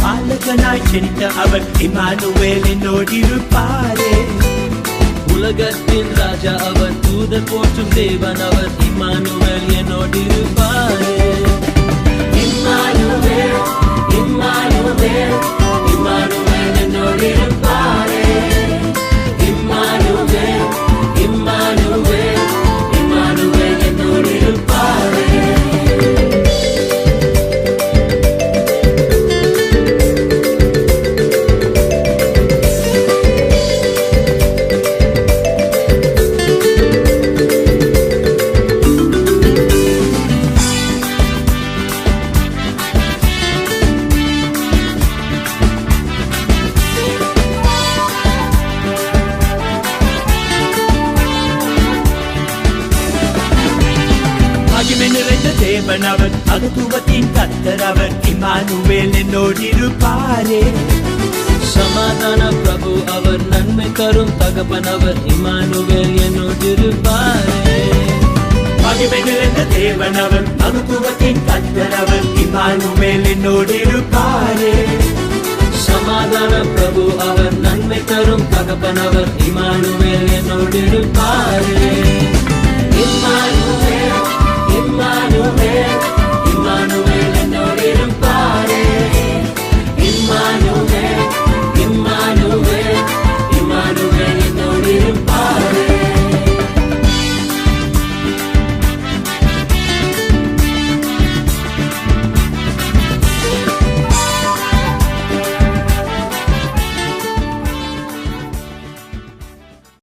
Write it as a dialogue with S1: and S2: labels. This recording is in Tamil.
S1: பாலகனாய் செழித்த அவர் இம்மானுவேல் என்னோடிருப்பாரே.
S2: உலகத்தின் ராஜா அவர், தூதர் போற்றும் தேவன் அவர், இம்மானுவேல் என்னோடிருப்பாரே.
S1: இம்மானுவேல் இம்மானுவேல் இம்மானுவேல் என்னோடிருப்பாரே. இம்மானுவேல் இம்மானுவேல் இம்மானுவேல் என்னோடிருப்பாரே. மகிமை நிறைந்த தேவன் அவர், அகத்துவத்தின் கர்த்தர் அவர், இம்மானுவேல் என்னோடிருப்பாரே.
S2: சமாதான பிரபு அவர், நன்மை தரும் தகப்பன் அவர், இம்மானுவேல் என்னோடிருப்பாரே.
S1: மகிமை நிறைந்த தேவன் அவர், அகத்துவத்தின் கர்த்தர் அவர், இம்மானுவேல் என்னோடிருப்பாரே.
S2: சமாதான பிரபு அவர், நன்மை தரும் தகப்பன் அவர், இம்மானுவேல் என்னோடிருப்பாரே.